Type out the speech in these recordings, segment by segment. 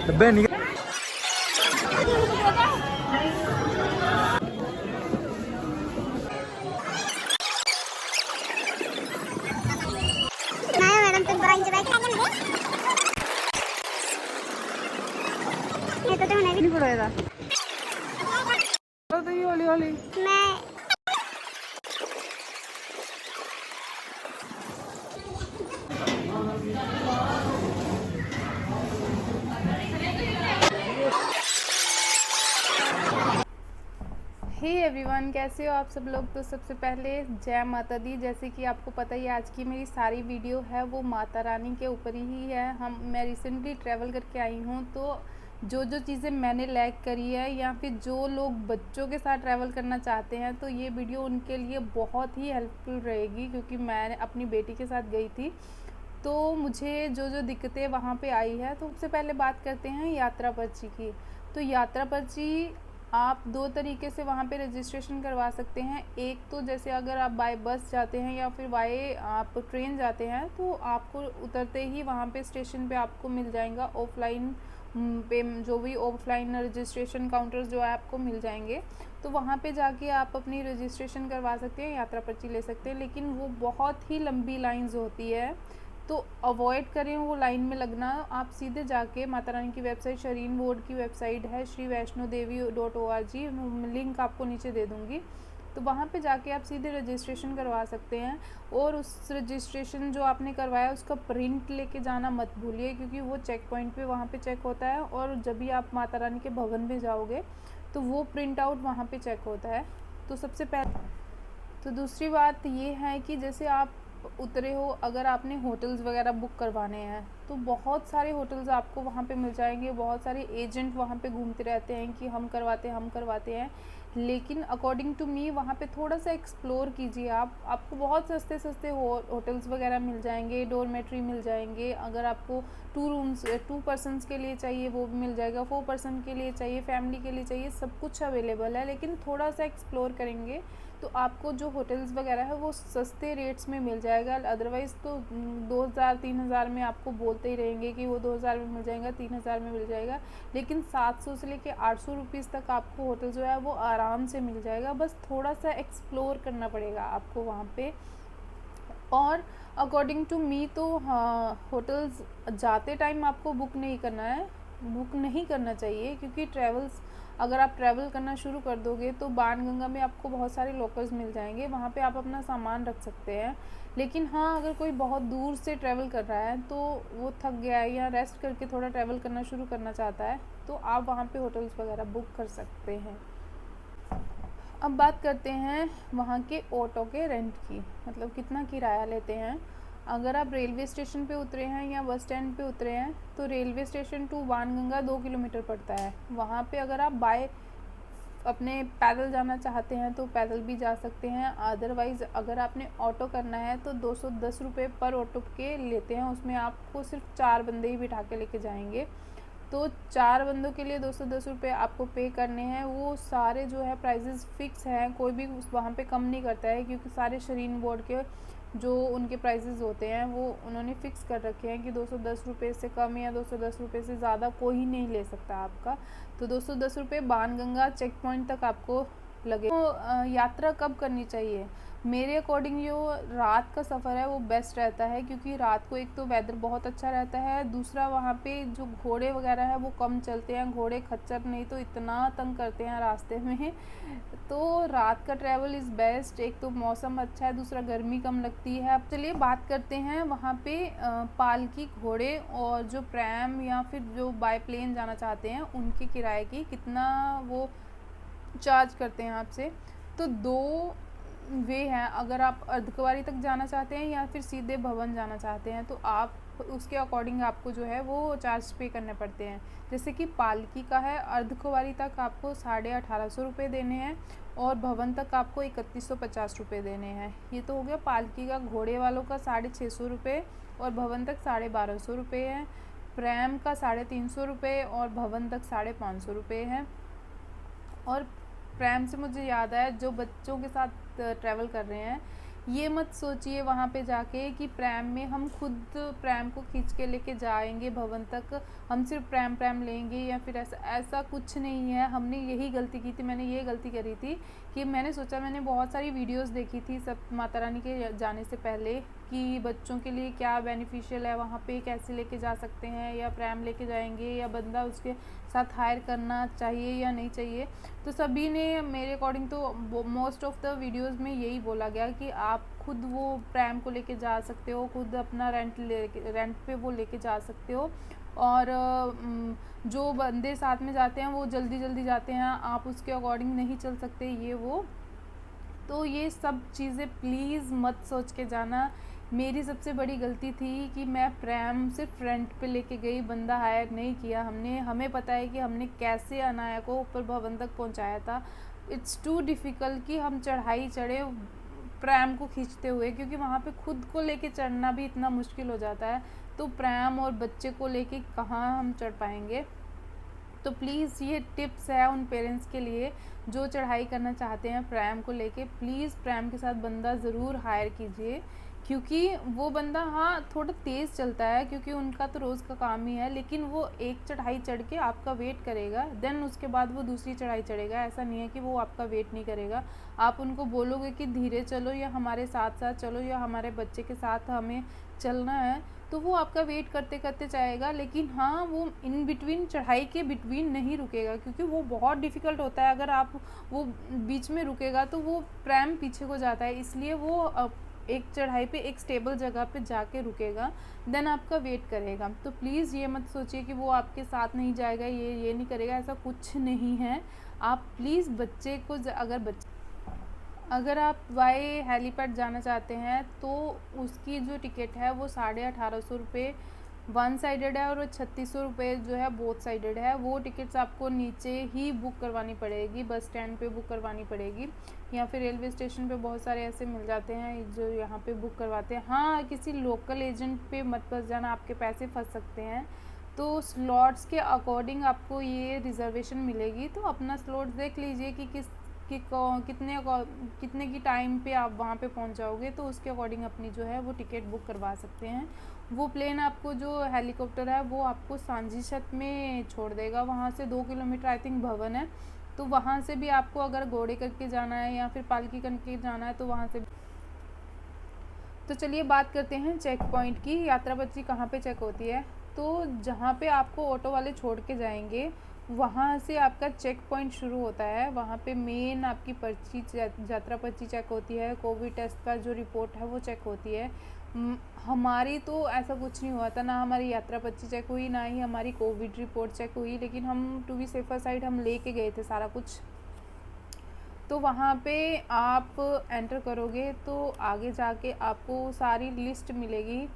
डब्बे नहीं मैडम तुम बड़ा एंजॉय करेंगे ये तो नहीं पड़ेगा तो ये हौली हौली मैं हे एवरीवन, कैसे हो आप सब लोग। तो सबसे पहले जय माता दी। जैसे कि आपको पता ही आज की मेरी सारी वीडियो है वो माता रानी के ऊपर ही है। मैं रिसेंटली ट्रैवल करके आई हूँ, तो जो चीज़ें मैंने लैक करी है या फिर जो लोग बच्चों के साथ ट्रैवल करना चाहते हैं तो ये वीडियो उनके लिए बहुत ही हेल्पफुल रहेगी, क्योंकि मैं अपनी बेटी के साथ गई थी तो मुझे जो दिक्कतें वहाँ पे आई है। तो सबसे पहले बात करते हैं यात्रा पर्ची की। तो यात्रा पर्ची आप दो तरीके से वहाँ पे रजिस्ट्रेशन करवा सकते हैं। एक तो जैसे अगर आप बाय बस जाते हैं या फिर बाय आप ट्रेन जाते हैं तो आपको उतरते ही वहाँ पे स्टेशन पे आपको मिल जाएगा ऑफलाइन पे, जो भी ऑफलाइन रजिस्ट्रेशन काउंटर्स जो है आपको मिल जाएंगे। तो वहाँ पे जाके आप अपनी रजिस्ट्रेशन करवा सकते हैं, यात्रा पर्ची ले सकते हैं। लेकिन वो बहुत ही लंबी लाइन्स होती है, तो अवॉइड करें वो लाइन में लगना। आप सीधे जाके माता रानी की वेबसाइट, शरीन बोर्ड की वेबसाइट है shriveshnodevi.org, लिंक आपको नीचे दे दूँगी। तो वहाँ पे जाके आप सीधे रजिस्ट्रेशन करवा सकते हैं। और उस रजिस्ट्रेशन जो आपने करवाया उसका प्रिंट लेके जाना मत भूलिए, क्योंकि वो चेक पॉइंट पे वहाँ पे चेक होता है, और जब भी आप माता रानी के भवन में जाओगे तो वो प्रिंट आउट वहाँ पे चेक होता है। तो सबसे पहले तो दूसरी बात ये है कि जैसे आप उतरे हो, अगर आपने होटल्स वगैरह बुक करवाने हैं तो बहुत सारे होटल्स आपको वहाँ पे मिल जाएंगे। बहुत सारे एजेंट वहाँ पे घूमते रहते हैं कि हम करवाते हैं। लेकिन अकॉर्डिंग टू मी वहाँ पे थोड़ा सा एक्सप्लोर कीजिए। आपको बहुत सस्ते सस्ते होटल्स वगैरह मिल जाएंगे, डोरमेट्री मिल जाएंगे। अगर आपको 2 पर्सनस के लिए चाहिए वो भी मिल जाएगा, 4 पर्सन के लिए चाहिए, फैमिली के लिए चाहिए, सब कुछ अवेलेबल है। लेकिन थोड़ा सा एक्सप्लोर करेंगे तो आपको जो होटल्स वगैरह है वो सस्ते रेट्स में मिल जाएगा। अदरवाइज़ तो 2000-3000 में आपको बोलते ही रहेंगे कि वो 2000 में मिल जाएगा, 3000 में मिल जाएगा। लेकिन 700 से लेके 800 रुपीज़ तक आपको होटल जो है वो आराम से मिल जाएगा। बस थोड़ा सा एक्सप्लोर करना पड़ेगा आपको वहाँ पे। और अकॉर्डिंग टू मी तो हाँ, होटल्स जाते टाइम आपको बुक नहीं करना चाहिए, क्योंकि अगर आप ट्रैवल करना शुरू कर दोगे तो बाणगंगा में आपको बहुत सारे लॉकर्स मिल जाएंगे, वहाँ पे आप अपना सामान रख सकते हैं। लेकिन हाँ, अगर कोई बहुत दूर से ट्रैवल कर रहा है तो वो थक गया है या रेस्ट करके थोड़ा ट्रैवल करना शुरू करना चाहता है तो आप वहाँ पे होटल्स वगैरह बुक कर सकते हैं। अब बात करते हैं वहाँ के ऑटो के रेंट की, मतलब कितना किराया लेते हैं। अगर आप रेलवे स्टेशन पे उतरे हैं या बस स्टैंड पे उतरे हैं तो railway station to Banganga 2 kilometre पड़ता है। वहाँ पे अगर आप बाय अपने पैदल जाना चाहते हैं तो पैदल भी जा सकते हैं। अदरवाइज़ अगर आपने ऑटो करना है तो 210 रुपये पर ऑटो के लेते हैं। उसमें आपको सिर्फ 4 बंदे ही बिठा के लेके जाएंगे। तो 4 बंदों के लिए 210 रुपये आपको पे करने हैं। वो सारे जो है प्राइजेज़ फ़िक्स हैं, कोई भी वहाँ पे कम नहीं करता है, क्योंकि सारे शरीन बोर्ड के जो उनके प्राइजेज़ होते हैं वो उन्होंने फ़िक्स कर रखे हैं कि 210 रुपये से कम या 210 रुपये से ज़्यादा कोई नहीं ले सकता आपका। तो 210 रुपये बाणगंगा चेक पॉइंट तक आपको लगे। तो यात्रा कब करनी चाहिए? मेरे अकॉर्डिंग जो रात का सफ़र है वो बेस्ट रहता है, क्योंकि रात को एक तो वेदर बहुत अच्छा रहता है, दूसरा वहाँ पे जो घोड़े वगैरह है वो कम चलते हैं। घोड़े खच्चर नहीं तो इतना तंग करते हैं रास्ते में। तो रात का ट्रैवल इज़ बेस्ट। एक तो मौसम अच्छा है, दूसरा गर्मी कम लगती है। अब चलिए बात करते हैं वहाँ पे पालकी, घोड़े और जो प्रैम या फिर जो बाय प्लेन जाना चाहते हैं उनके किराए की कितना वो चार्ज करते हैं आपसे। तो 2 वे हैं, अगर आप अर्धकुंवारी तक जाना चाहते हैं या फिर सीधे भवन जाना चाहते हैं तो आप उसके अकॉर्डिंग आपको जो है वो चार्ज पे करने पड़ते हैं। जैसे कि पालकी का है, अर्धकुंवारी तक आपको 1850 रुपये देने हैं और भवन तक आपको 3150 रुपये देने हैं। ये तो हो गया पालकी का। घोड़े वालों का 650 रुपये और भवन तक 1250 रुपये है। प्रैम का 350 रुपये और भवन तक 550 रुपये है। और प्रैम से मुझे याद आया, जो बच्चों के साथ ट्रैवल कर रहे हैं ये मत सोचिए वहाँ पे जाके कि प्रैम में हम खुद प्रैम को खींच के लेके जाएंगे भवन तक, हम सिर्फ प्रैम प्रैम लेंगे या फिर ऐसा ऐसा कुछ नहीं है। हमने यही गलती की थी, मैंने ये गलती करी थी कि मैंने सोचा, मैंने बहुत सारी वीडियोस देखी थी सब माता रानी के जाने से पहले कि बच्चों के लिए क्या बेनिफिशियल है वहाँ पे, कैसे लेके जा सकते हैं, या प्रैम लेके जाएंगे या बंदा उसके साथ हायर करना चाहिए या नहीं चाहिए। तो सभी ने मेरे अकॉर्डिंग तो मोस्ट ऑफ द वीडियोस में यही बोला गया कि आप खुद वो प्रैम को लेके जा सकते हो, खुद अपना रेंट पे वो लेके जा सकते हो। और जो बंदे साथ में जाते हैं वो जल्दी जल्दी जाते हैं, आप उसके अकॉर्डिंग नहीं चल सकते ये वो। तो ये सब चीज़ें प्लीज़ मत सोच के जाना। मेरी सबसे बड़ी गलती थी कि मैं प्रैम सिर्फ रेंट पे लेके गई, बंदा हायर नहीं किया हमने। हमें पता है कि हमने कैसे अनाया को ऊपर भवन तक पहुंचाया था। इट्स टू डिफ़िकल्ट कि हम चढ़ाई चढ़े प्रैम को खींचते हुए, क्योंकि वहाँ पे खुद को लेके चढ़ना भी इतना मुश्किल हो जाता है, तो प्रैम और बच्चे को लेके कहाँ हम चढ़ पाएंगे। तो प्लीज़ ये टिप्स है उन पेरेंट्स के लिए जो चढ़ाई करना चाहते हैं प्रैम को लेके। प्लीज़ प्रैम के साथ बंदा ज़रूर हायर कीजिए, क्योंकि वो बंदा हाँ थोड़ा तेज़ चलता है क्योंकि उनका तो रोज़ का काम ही है, लेकिन वो एक चढ़ाई चढ़ के आपका वेट करेगा, देन उसके बाद वो दूसरी चढ़ाई चढ़ेगा। ऐसा नहीं है कि वो आपका वेट नहीं करेगा। आप उनको बोलोगे कि धीरे चलो या हमारे साथ साथ चलो या हमारे बच्चे के साथ हमें चलना है, तो वो आपका वेट करते करते जाएगा। लेकिन हाँ वो इन बिटवीन, चढ़ाई के बिटवीन नहीं रुकेगा, क्योंकि वो बहुत डिफ़िकल्ट होता है। अगर आप वो बीच में रुकेगा तो वो प्रैम पीछे को जाता है, इसलिए वो एक चढ़ाई पे एक स्टेबल जगह पे जाके रुकेगा, देन आपका वेट करेगा। तो प्लीज़ ये मत सोचिए कि वो आपके साथ नहीं जाएगा, ये नहीं करेगा, ऐसा कुछ नहीं है। आप प्लीज़ बच्चे को अगर आप बाय हेलीपैड जाना चाहते हैं तो उसकी जो टिकट है वो 1850 रुपये वन साइडेड है, और 3600 रुपये जो है बोथ साइडेड है। वो टिकट्स आपको नीचे ही बुक करवानी पड़ेगी, बस स्टैंड पे बुक करवानी पड़ेगी, या फिर रेलवे स्टेशन पे बहुत सारे ऐसे मिल जाते हैं जो यहाँ पे बुक करवाते हैं। हाँ किसी लोकल एजेंट पे मत फंस जाना, आपके पैसे फंस सकते हैं। तो स्लॉट्स के अकॉर्डिंग आपको ये रिजर्वेशन मिलेगी, तो अपना स्लॉट देख लीजिए कि कितने की टाइम पे आप वहाँ पे पहुँच जाओगे, तो उसके अकॉर्डिंग अपनी जो है वो टिकट बुक करवा सकते हैं। वो प्लेन आपको, जो हेलीकॉप्टर है वो आपको सांझी छत में छोड़ देगा, वहाँ से 2 किलोमीटर आई थिंक भवन है, तो वहाँ से भी आपको अगर घोड़े करके जाना है या फिर पालकी करके जाना है तो वहाँ से। तो चलिए बात करते हैं चेक पॉइंट की। यात्रा पर्ची कहाँ पे चेक होती है? तो जहाँ पे आपको ऑटो वाले छोड़ के जाएंगे वहाँ से आपका चेक पॉइंट शुरू होता है। वहाँ पे मेन आपकी पर्ची, यात्रा पर्ची चेक होती है, कोविड टेस्ट का जो रिपोर्ट है वो चेक होती है। हमारी तो ऐसा कुछ नहीं हुआ था, ना हमारी यात्रा पर्ची चेक हुई, ना ही हमारी कोविड रिपोर्ट चेक हुई, लेकिन हम टू बी सेफर साइड हम लेके गए थे सारा कुछ। तो वहाँ पे आप एंटर करोगे तो आगे जाके आपको सारी लिस्ट मिलेगी,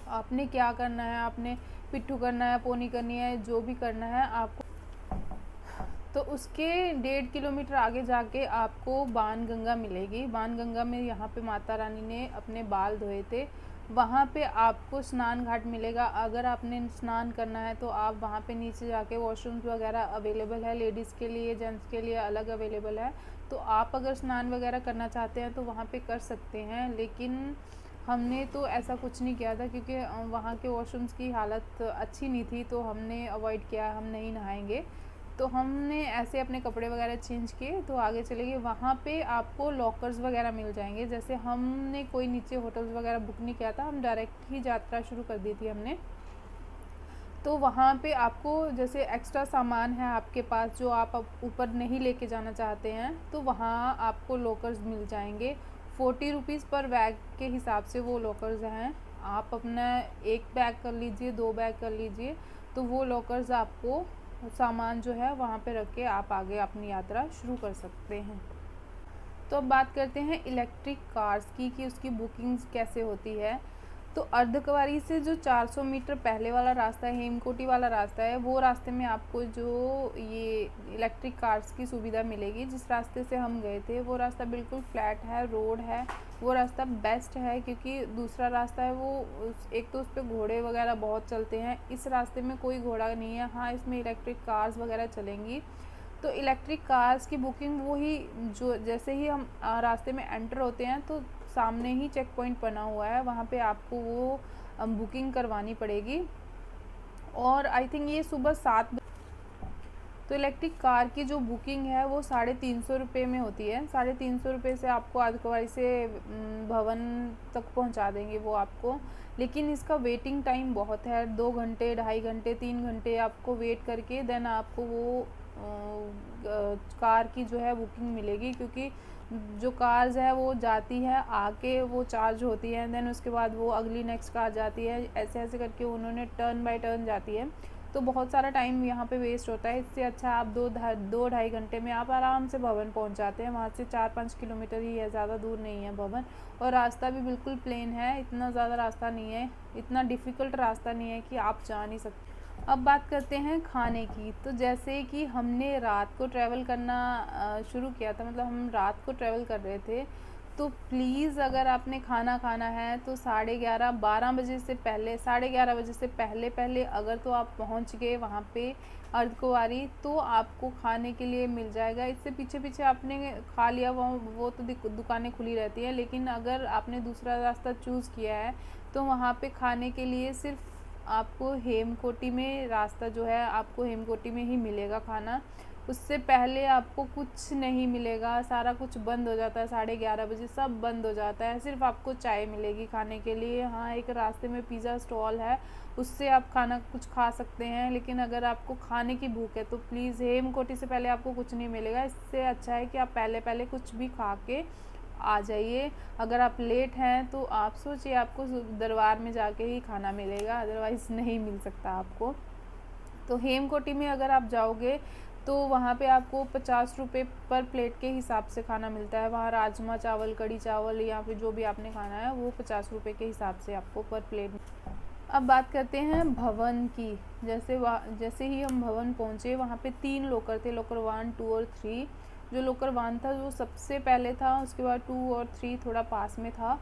आपने क्या करना है, आपने पिट्ठू करना है, पोनी करनी है, जो भी करना है आपको। तो उसके 1.5 किलोमीटर आगे जाके आपको बाणगंगा मिलेगी। बाणगंगा में यहाँ पे माता रानी ने अपने बाल धोए थे, वहाँ पे आपको स्नान घाट मिलेगा। अगर आपने स्नान करना है तो आप वहाँ पे नीचे जाके, वॉशरूम्स वगैरह अवेलेबल है, लेडीज़ के लिए जेंट्स के लिए अलग अवेलेबल है। तो आप अगर स्नान वगैरह करना चाहते हैं तो वहाँ पे कर सकते हैं, लेकिन हमने तो ऐसा कुछ नहीं किया था क्योंकि वहाँ के वॉशरूम्स की हालत अच्छी नहीं थी, तो हमने अवॉइड किया, हम नहीं नहाएंगे। तो हमने ऐसे अपने कपड़े वगैरह चेंज किए तो आगे चले गए। वहाँ पे आपको लॉकर्स वगैरह मिल जाएंगे। जैसे हमने कोई नीचे होटल्स वगैरह बुक नहीं किया था, हम डायरेक्ट ही यात्रा शुरू कर दी थी हमने। तो वहाँ पे आपको जैसे एक्स्ट्रा सामान है आपके पास जो आप ऊपर नहीं लेके जाना चाहते हैं, तो वहाँ आपको लॉकर्स मिल जाएंगे। 40 रुपीज़ पर बैग के हिसाब से वो लॉकर्स हैं। आप अपना एक बैग कर लीजिए, 2 बैग कर लीजिए, तो वो लॉकर्स आपको सामान जो है वहाँ पे रख के आप आगे अपनी यात्रा शुरू कर सकते हैं। तो अब बात करते हैं इलेक्ट्रिक कार्स की कि उसकी बुकिंग्स कैसे होती है। तो अर्धकुंवारी से जो 400 मीटर पहले वाला रास्ता है, हेमकोटी वाला रास्ता है, वो रास्ते में आपको जो ये इलेक्ट्रिक कार्स की सुविधा मिलेगी। जिस रास्ते से हम गए थे वो रास्ता बिल्कुल फ्लैट है, रोड है, वो रास्ता बेस्ट है, क्योंकि दूसरा रास्ता है वो एक तो उस पर घोड़े वगैरह बहुत चलते हैं, इस रास्ते में कोई घोड़ा नहीं है। हाँ इसमें इलेक्ट्रिक कार्स वगैरह चलेंगी। तो इलेक्ट्रिक कार्स की बुकिंग वही, जो जैसे ही हम रास्ते में एंटर होते हैं तो सामने ही चेक पॉइंट बना हुआ है, वहाँ पे आपको वो बुकिंग करवानी पड़ेगी। और आई थिंक ये सुबह 7 तो इलेक्ट्रिक कार की जो बुकिंग है वो 350 रुपये में होती है। 350 रुपये से आपको अर्धकुंवारी से भवन तक पहुंचा देंगे वो आपको। लेकिन इसका वेटिंग टाइम बहुत है, 2 घंटे, 2.5 घंटे, 3 घंटे आपको वेट करके देन आपको वो कार की जो है बुकिंग मिलेगी। क्योंकि जो कार्स है वो जाती है आके वो चार्ज होती है, देन उसके बाद वो अगली नेक्स्ट कार जाती है, ऐसे ऐसे करके उन्होंने टर्न बाय टर्न जाती है। तो बहुत सारा टाइम यहाँ पे वेस्ट होता है। इससे अच्छा आप 2-2.5 घंटे में आप आराम से भवन पहुँच जाते हैं। वहाँ से 4-5 किलोमीटर ही है, ज़्यादा दूर नहीं है भवन। और रास्ता भी बिल्कुल प्लेन है, इतना ज़्यादा रास्ता नहीं है, इतना डिफ़िकल्ट रास्ता नहीं है कि आप जा नहीं सकते। अब बात करते हैं खाने की। तो जैसे कि हमने रात को ट्रैवल करना शुरू किया था, मतलब हम रात को ट्रैवल कर रहे थे, तो प्लीज़ अगर आपने खाना खाना है तो 11:30-12 बजे से पहले, 11:30 बजे से पहले पहले अगर तो आप पहुंच गए वहाँ पे अर्धकुंवारी, तो आपको खाने के लिए मिल जाएगा। इससे पीछे पीछे आपने खा लिया वो तो दुकानें खुली रहती है। लेकिन अगर आपने दूसरा रास्ता चूज़ किया है तो वहाँ पे खाने के लिए सिर्फ आपको हेमकोटी में रास्ता जो है, आपको हेमकोटी में ही मिलेगा खाना। उससे पहले आपको कुछ नहीं मिलेगा, सारा कुछ बंद हो जाता है। 11:30 बजे सब बंद हो जाता है, सिर्फ आपको चाय मिलेगी खाने के लिए। हाँ, एक रास्ते में पिज़्ज़ा स्टॉल है, उससे आप खाना कुछ खा सकते हैं। लेकिन अगर आपको खाने की भूख है तो प्लीज़, हेमकोटी से पहले आपको कुछ नहीं मिलेगा। इससे अच्छा है कि आप पहले पहले कुछ भी खा के आ जाइए। अगर आप लेट हैं तो आप सोचिए आपको दरबार में जाके ही खाना मिलेगा, अदरवाइज़ नहीं मिल सकता आपको। तो हेमकोटी में अगर आप जाओगे तो वहाँ पे आपको 50 रुपये पर प्लेट के हिसाब से खाना मिलता है। वहाँ राजमा चावल, कढ़ी चावल या फिर जो भी आपने खाना है वो 50 रुपये के हिसाब से आपको पर प्लेट। अब बात करते हैं भवन की। जैसे ही हम भवन पहुँचे, वहाँ पे 3 लॉकर थे, लॉकर 1, 2 और 3। जो लॉकर 1 था वो सबसे पहले था, उसके बाद 2 और 3 थोड़ा पास में था।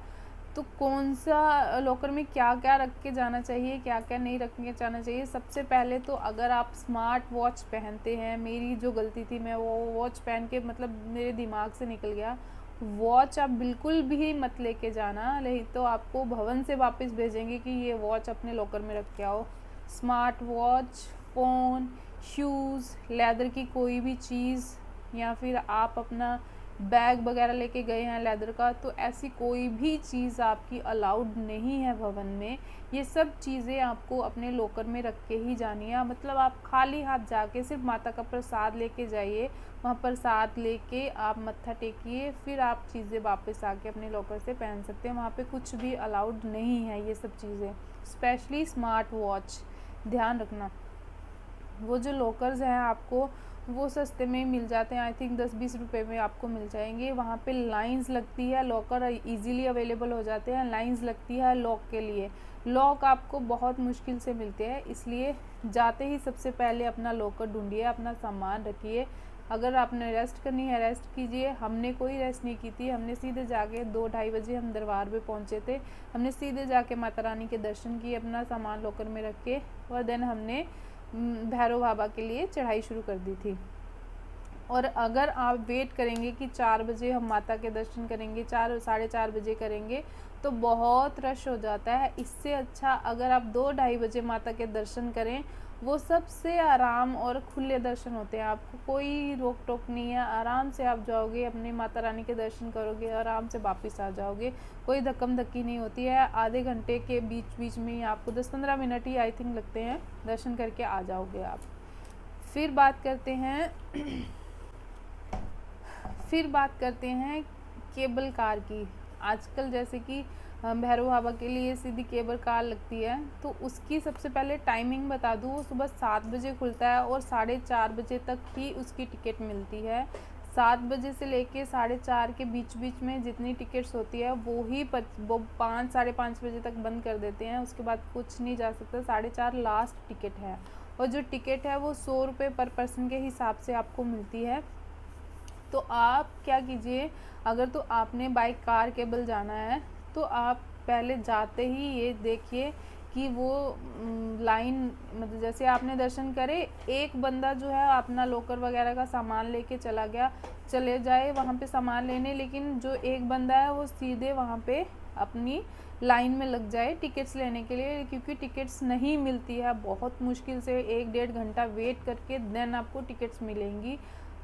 तो कौन सा लॉकर में क्या क्या रख के जाना चाहिए, क्या क्या नहीं रख के जाना चाहिए। सबसे पहले तो अगर आप स्मार्ट वॉच पहनते हैं, मेरी जो गलती थी, मैं वो वॉच पहन के मतलब मेरे दिमाग से निकल गया, वॉच आप बिल्कुल भी मत लेके जाना, नहीं तो आपको भवन से वापस भेजेंगे कि ये वॉच अपने लॉकर में रख के आओ। Smart watch, phone, shoes, leather की कोई भी चीज़, या फिर आप अपना बैग वगैरह लेके गए हैं लेदर का, तो ऐसी कोई भी चीज़ आपकी अलाउड नहीं है भवन में। ये सब चीज़ें आपको अपने लॉकर में रख के ही जानी है। मतलब आप खाली हाथ जाके सिर्फ माता का प्रसाद लेके जाइए, वहाँ प्रसाद लेके आप मत्था टेकिए, फिर आप चीज़ें वापस आके अपने लॉकर से पहन सकते हैं। वहाँ पे कुछ भी अलाउड नहीं है ये सब चीज़ें, स्पेशली स्मार्ट वॉच, ध्यान रखना। वो जो लॉकर्स हैं आपको वो सस्ते में मिल जाते हैं, आई थिंक 10-20 रुपये में आपको मिल जाएंगे। वहाँ पे लाइंस लगती है, लॉकर इजीली अवेलेबल हो जाते हैं, लाइंस लगती है लॉक के लिए। लॉक आपको बहुत मुश्किल से मिलते हैं, इसलिए जाते ही सबसे पहले अपना लॉकर ढूंढिए, अपना सामान रखिए। अगर आपने रेस्ट करनी है रेस्ट कीजिए। हमने कोई रेस्ट नहीं की थी, हमने सीधे जाके 2-2:30 बजे हम दरबार पे पहुँचे थे। हमने सीधे जाके माता रानी के दर्शन किए, अपना सामान लॉकर में रख के, और देन हमने भैरव बाबा के लिए चढ़ाई शुरू कर दी थी। और अगर आप वेट करेंगे कि 4 बजे हम माता के दर्शन करेंगे, 4-4:30 बजे करेंगे, तो बहुत रश हो जाता है। इससे अच्छा अगर आप 2-2:30 बजे माता के दर्शन करें, वो सबसे आराम और खुले दर्शन होते हैं, आपको कोई रोक टोक नहीं है। आराम से आप जाओगे, अपने माता रानी के दर्शन करोगे, आराम से वापस आ जाओगे, कोई धक्कम धक्की नहीं होती है। आधे घंटे के बीच बीच में ही आपको 10-15 मिनट ही आई थिंक लगते हैं, दर्शन करके आ जाओगे आप। फिर बात करते हैं केबल कार की। आजकल जैसे कि भैरव बाबा के लिए सीधी केबल कार लगती है, तो उसकी सबसे पहले टाइमिंग बता दूँ। वो सुबह 7 बजे खुलता है और 4:30 बजे तक ही उसकी टिकट मिलती है। 7 बजे से लेके 4:30 के बीच बीच में जितनी टिकट्स होती है वो 5-5:30 बजे तक बंद कर देते हैं, उसके बाद कुछ नहीं जा सकता। 4:30 लास्ट टिकट है, और जो टिकट है वो 100 रुपये पर पर्सन के हिसाब से आपको मिलती है। तो आप क्या कीजिए, अगर तो आपने बाई कार केबल जाना है तो आप पहले जाते ही ये देखिए कि वो लाइन मतलब जैसे आपने दर्शन करे, एक बंदा जो है अपना लॉकर वगैरह का सामान लेके चले जाए वहाँ पे सामान लेने, लेकिन जो एक बंदा है वो सीधे वहाँ पे अपनी लाइन में लग जाए टिकट्स लेने के लिए, क्योंकि टिकट्स नहीं मिलती है, बहुत मुश्किल से 1-1.5 घंटा वेट करके देन आपको टिकट्स मिलेंगी।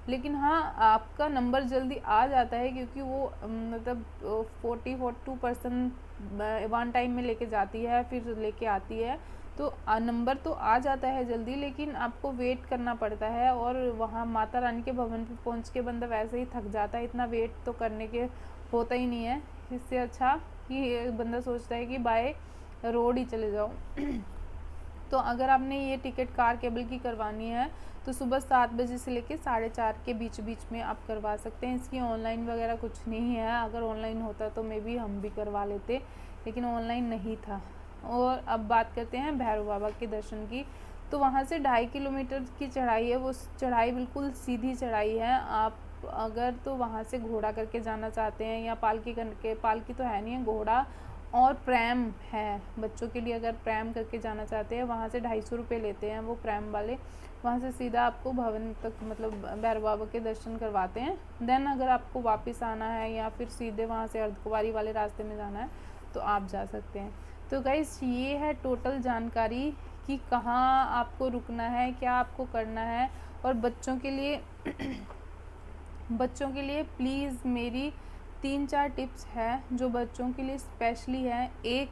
लेकिन हाँ, आपका नंबर जल्दी आ जाता है, क्योंकि वो मतलब 42% वन टाइम में लेके जाती है फिर लेके आती है, तो नंबर तो आ जाता है जल्दी, लेकिन आपको वेट करना पड़ता है। और वहाँ माता रानी के भवन पे पहुँच के बंदा वैसे ही थक जाता है, इतना वेट तो करने के होता ही नहीं है। इससे अच्छा कि बंदा सोचता है कि बाय रोड ही चले जाओ। तो अगर आपने ये टिकट कार केबल की करवानी है तो सुबह 7 बजे से लेकर 4:30 के बीच में आप करवा सकते हैं। इसकी ऑनलाइन वगैरह कुछ नहीं है, अगर ऑनलाइन होता तो मे बी हम भी करवा लेते, लेकिन ऑनलाइन नहीं था। और अब बात करते हैं भैरव बाबा के दर्शन की। तो वहाँ से 2.5 किलोमीटर की चढ़ाई है, वो चढ़ाई बिल्कुल सीधी चढ़ाई है। आप अगर तो वहाँ से घोड़ा करके जाना चाहते हैं या पालकी करके, पालकी तो है नहीं है, घोड़ा और प्रैम है बच्चों के लिए, अगर प्रैम करके जाना चाहते हैं वहाँ से 250 रुपये लेते हैं वो प्रैम वाले। वहाँ से सीधा आपको भवन तक मतलब भैरव बाबा के दर्शन करवाते हैं। देन अगर आपको वापस आना है या फिर सीधे वहाँ से अर्धकुंवारी वाले रास्ते में जाना है तो आप जा सकते हैं। तो गाइस ये है टोटल जानकारी कि कहाँ आपको रुकना है, क्या आपको करना है। और बच्चों के लिए प्लीज़ मेरी 3-4 टिप्स है जो बच्चों के लिए स्पेशली है। एक,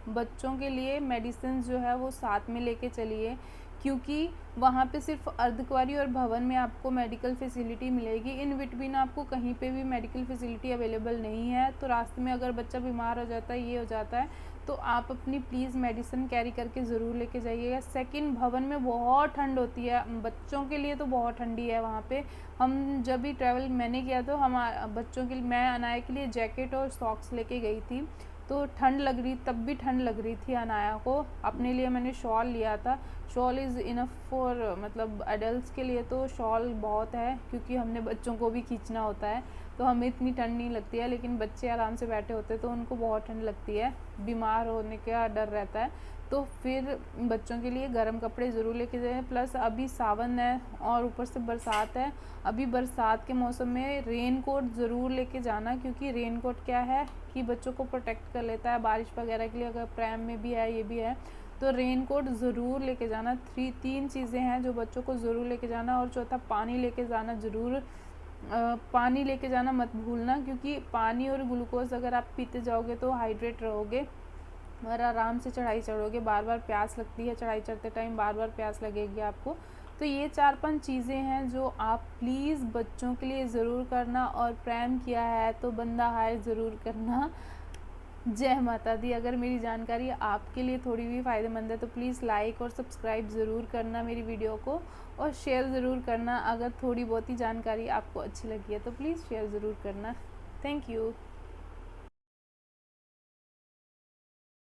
बच्चों के लिए मेडिसिन जो है वो साथ में लेके चलिए, क्योंकि वहाँ पे सिर्फ अर्धकुंवारी और भवन में आपको मेडिकल फैसिलिटी मिलेगी, इन बिटवीन आपको कहीं पे भी मेडिकल फैसिलिटी अवेलेबल नहीं है। तो रास्ते में अगर बच्चा बीमार हो जाता है, ये हो जाता है, तो आप अपनी प्लीज़ मेडिसिन कैरी करके ज़रूर लेके जाइएगा। सेकंड, भवन में बहुत ठंड होती है, बच्चों के लिए तो बहुत ठंडी है वहाँ पे। हम जब भी ट्रैवल मैंने किया तो हम बच्चों के लिए, मैं अनाया के लिए जैकेट और सॉक्स लेके गई थी, तो ठंड लग रही, तब भी ठंड लग रही थी अनाया को। अपने लिए मैंने शॉल लिया था। शॉल इज़ इनफ फॉर मतलब एडल्ट्स के लिए तो शॉल बहुत है, क्योंकि हमने बच्चों को भी खींचना होता है, तो हमें इतनी ठंड नहीं लगती है। लेकिन बच्चे आराम से बैठे होते हैं तो उनको बहुत ठंड लगती है, बीमार होने का डर रहता है। तो फिर बच्चों के लिए गर्म कपड़े ज़रूर लेके जाएं। प्लस अभी सावन है और ऊपर से बरसात है, अभी बरसात के मौसम में रेन कोट ज़रूर लेके जाना, क्योंकि रेन कोट क्या है कि बच्चों को प्रोटेक्ट कर लेता है बारिश वगैरह के लिए। अगर प्रैम में भी है, ये भी है, तो रेन कोट ज़रूर लेके जाना। 3 चीज़ें हैं जो बच्चों को ज़रूर लेके जाना। और चौथा, पानी लेके जाना ज़रूर। पानी लेके जाना मत भूलना, क्योंकि पानी और ग्लूकोज अगर आप पीते जाओगे तो हाइड्रेट रहोगे और आराम से चढ़ाई चढ़ोगे। बार बार प्यास लगती है, चढ़ाई चढ़ते टाइम बार बार प्यास लगेगी आपको। तो ये 4-5 चीज़ें हैं जो आप प्लीज़ बच्चों के लिए ज़रूर करना। और प्रैम किया है तो बंदा हायर ज़रूर करना। जय माता दी। अगर मेरी जानकारी आपके लिए थोड़ी भी फ़ायदेमंद है तो प्लीज़ लाइक और सब्सक्राइब ज़रूर करना मेरी वीडियो को, और शेयर ज़रूर करना। अगर थोड़ी बहुत ही जानकारी आपको अच्छी लगी है तो प्लीज़ शेयर ज़रूर करना। Thank you.